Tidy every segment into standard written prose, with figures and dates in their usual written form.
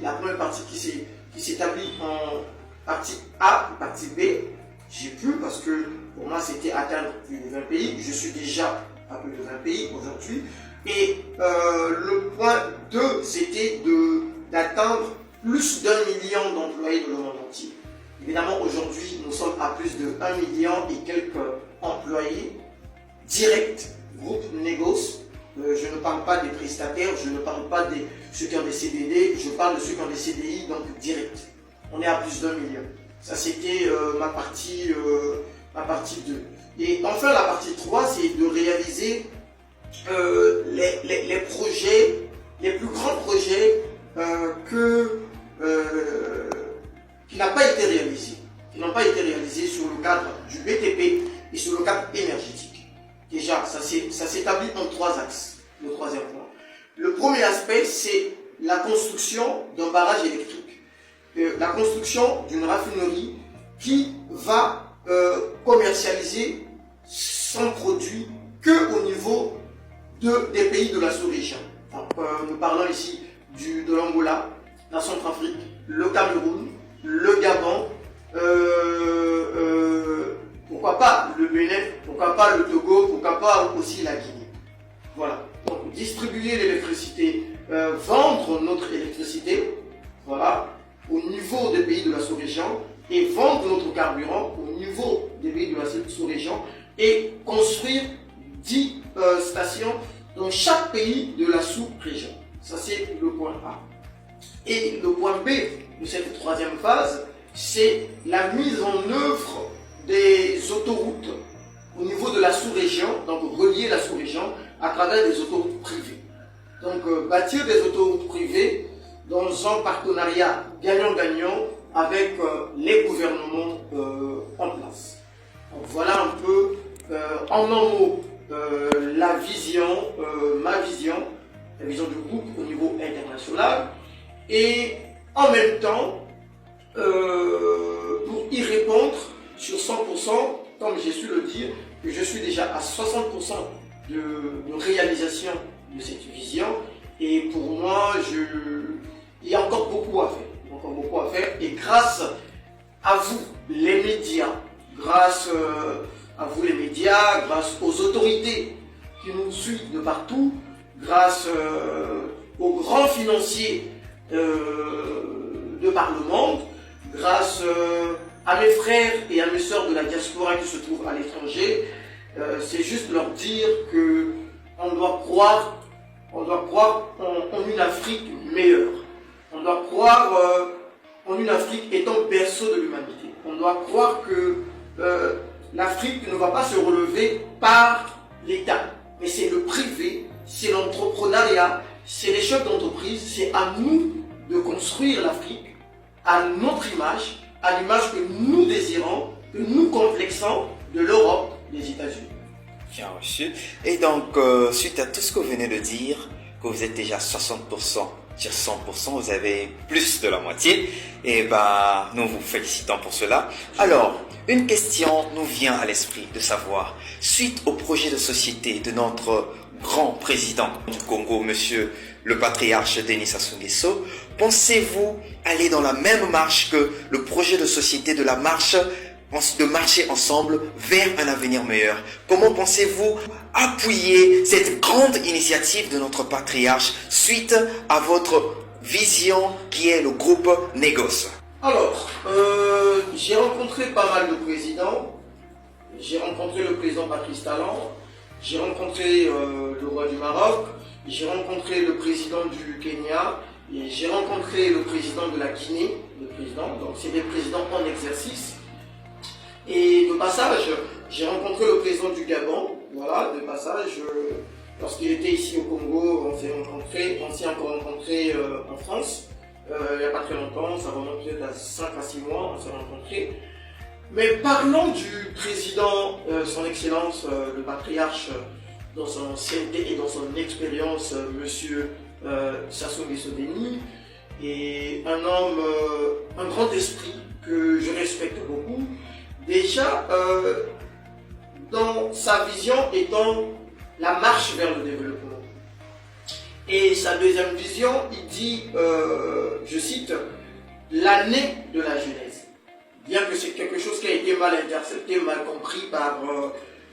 la première partie qui s'établit en partie A et partie B, j'ai pu parce que pour moi c'était atteindre plus de 20 pays. Je suis déjà à plus de 20 pays aujourd'hui. Et le point 2, c'était d'atteindre plus d'1 million d'employés dans le monde entier. Évidemment, aujourd'hui, nous sommes à plus de 1 million et quelques employés directs, groupe Negos. Je ne parle pas des prestataires, je ne parle pas de ceux qui ont des CDD, je parle de ceux qui ont des CDI, donc direct. On est à plus d'1 million. Ça, c'était ma partie 2. Et enfin, la partie 3, c'est de réaliser les projets, les plus grands projets qui n'ont pas été réalisés sur le cadre du BTP et sur le cadre énergétique. Déjà, ça s'établit en 3 axes, le troisième point. Le premier aspect, c'est la construction d'un barrage électrique, la construction d'une raffinerie qui va commercialiser son produit qu'au niveau des pays de la sous-région. Nous parlons ici de l'Angola, la Centrafrique, le Cameroun, le Gabon, pourquoi pas le Bénin, pourquoi pas le Togo, pourquoi pas aussi la Guinée. Voilà. Donc distribuer l'électricité, vendre notre électricité, voilà, au niveau des pays de la sous-région et vendre notre carburant au niveau des pays de la sous-région et construire 10 stations dans chaque pays de la sous-région. Ça, c'est le point A. Et le point B de cette troisième phase, c'est la mise en œuvre des autoroutes au niveau de la sous-région, donc relier la sous-région à travers des autoroutes privées. Donc, bâtir des autoroutes privées dans un partenariat gagnant-gagnant avec les gouvernements en place. Donc, voilà un peu, en un mot, la vision, ma vision, la vision du groupe au niveau international, et en même temps, pour y répondre sur 100%, comme j'ai su le dire, que je suis déjà à 60% de réalisation de cette vision, et pour moi, il y a encore beaucoup à faire, et grâce à vous, les médias, grâce aux autorités qui nous suivent de partout, grâce aux grands financiers de par le monde, grâce à mes frères et à mes sœurs de la diaspora qui se trouvent à l'étranger, c'est juste leur dire que on doit croire en une Afrique meilleure. On doit croire en une Afrique étant berceau de l'humanité. On doit croire que l'Afrique ne va pas se relever par l'État, mais c'est le privé, c'est l'entrepreneuriat, c'est les chefs d'entreprise, c'est à nous de construire l'Afrique à notre image, à l'image que nous désirons, que nous complexons de l'Europe, des États-Unis. Bien reçu. Et donc, suite à tout ce que vous venez de dire, que vous êtes déjà 60%, sur 100%, vous avez plus de la moitié, et nous vous félicitons pour cela. Alors, une question nous vient à l'esprit de savoir, suite au projet de société de notre grand président du Congo, monsieur le patriarche Denis Sassou Nguesso, pensez-vous aller dans la même marche que le projet de société de la marche, de marcher ensemble vers un avenir meilleur? Comment pensez-vous appuyer cette grande initiative de notre patriarche suite à votre vision qui est le groupe Negos? Alors, j'ai rencontré pas mal de présidents. J'ai rencontré le président Patrice Talon, j'ai rencontré le roi du Maroc, j'ai rencontré le président du Kenya, et j'ai rencontré le président de la Guinée, donc c'est des présidents en exercice. Et de passage, j'ai rencontré le président du Gabon, voilà, de passage, lorsqu'il était ici au Congo, on s'est encore rencontré en France, il n'y a pas très longtemps, ça remonte peut-être à 5 à 6 mois, on s'est rencontrés. Mais parlons du président, son excellence, le patriarche, dans son ancienneté et dans son expérience, monsieur Sassou Nguesso Denis, et un homme, un grand esprit que je respecte beaucoup. Déjà, dans sa vision étant la marche vers le développement. Et sa deuxième vision, il dit, je cite, l'année de la jeunesse. Bien que c'est quelque chose qui a été mal intercepté, mal compris par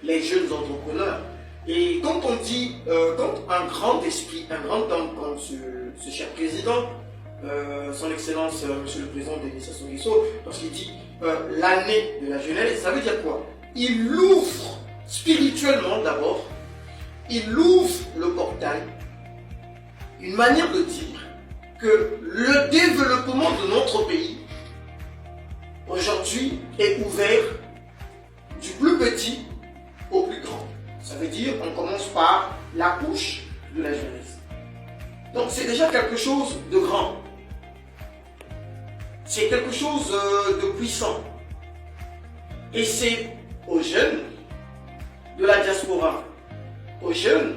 les jeunes entrepreneurs. Et quand on dit, quand un grand esprit, un grand homme comme ce cher président, son excellence, monsieur le président Denis Sassou Nguesso, lorsqu'il dit l'année de la jeunesse, ça veut dire quoi? Il ouvre spirituellement d'abord, il ouvre le portail, une manière de dire que le développement de notre pays aujourd'hui est ouvert du plus petit au plus grand. Ça veut dire qu'on commence par la couche de la jeunesse. Donc c'est déjà quelque chose de grand. C'est quelque chose de puissant. Et c'est aux jeunes de la diaspora, aux jeunes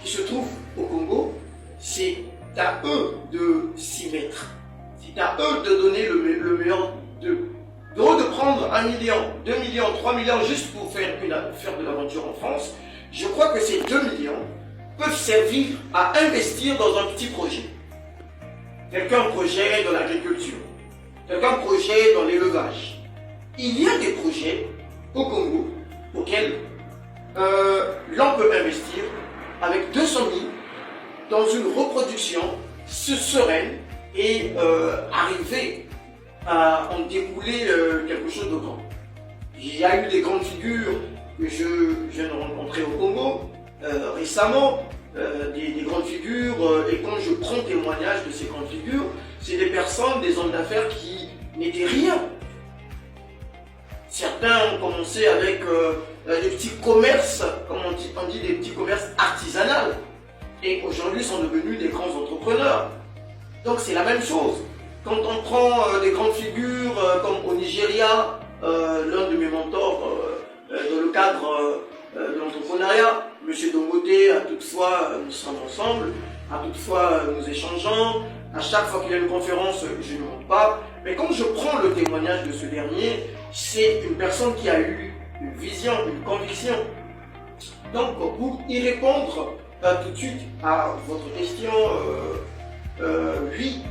qui se trouvent au Congo, c'est à eux de s'y mettre. C'est à eux de donner le meilleur d'eux. De prendre 1 million, 2 millions, 3 millions juste pour faire de l'aventure en France, je crois que ces 2 millions peuvent servir à investir dans un petit projet. Quelqu'un projet dans l'agriculture, quelqu'un projet dans l'élevage. Il y a des projets au Congo auxquels l'on peut investir avec 200 000 dans une reproduction sereine et arriver à en découler quelque chose de grand. Il y a eu des grandes figures que je viens de rencontrer au Congo récemment, des grandes figures, et quand je prends témoignage de ces grandes figures, c'est des personnes, des hommes d'affaires qui n'étaient rien. Certains ont commencé avec des petits commerces, comme on dit, des petits commerces artisanaux, et aujourd'hui sont devenus des grands entrepreneurs. Donc c'est la même chose. Quand on prend des grandes figures comme au Nigeria, l'un de mes mentors dans le cadre de l'entrepreneuriat, M. Dangote, à toute fois nous sommes ensemble, à toute fois nous échangeons, à chaque fois qu'il y a une conférence, je ne monte pas. Mais quand je prends le témoignage de ce dernier, c'est une personne qui a eu une vision, une conviction. Donc pour y répondre tout de suite à votre question, oui,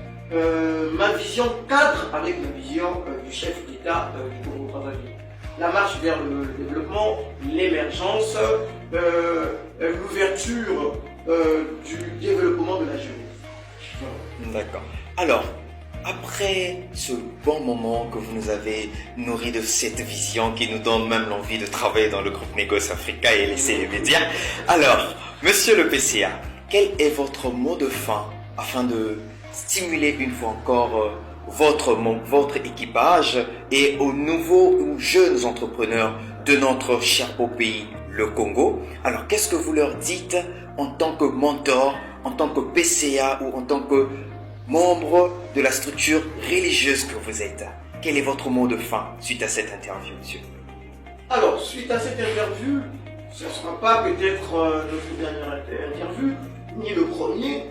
ma vision cadre avec la vision du chef d'État du Congo-Brazzaville. La marche vers le développement, l'émergence, l'ouverture du développement de la jeunesse. Voilà. D'accord. Alors, après ce bon moment que vous nous avez nourri de cette vision qui nous donne même l'envie de travailler dans le groupe Négoce Africa et laisser les médias, alors, monsieur le PCA, quel est votre mot de fin afin de stimuler une fois encore votre équipage et aux nouveaux ou jeunes entrepreneurs de notre cher beau pays, le Congo? Alors, qu'est-ce que vous leur dites en tant que mentor, en tant que PCA ou en tant que membre de la structure religieuse que vous êtes? Quel est votre mot de fin suite à cette interview, monsieur? Alors, suite à cette interview, ce ne sera pas peut-être notre dernière interview, ni le premier.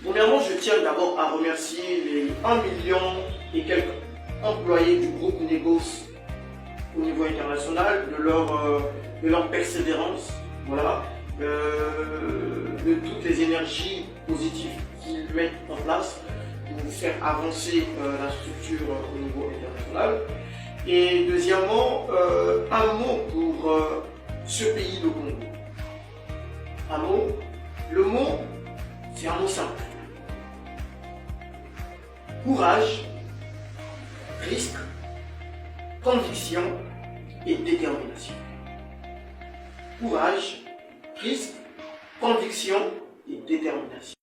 Premièrement, je tiens d'abord à remercier les 1 million et quelques employés du groupe Négoce au niveau international de leur persévérance, voilà, de toutes les énergies positives qu'ils mettent en place pour faire avancer la structure au niveau international. Et deuxièmement, un mot pour ce pays, le Congo. Un mot, le mot, c'est un mot simple. Courage, risque, conviction et détermination. Courage, risque, conviction et détermination.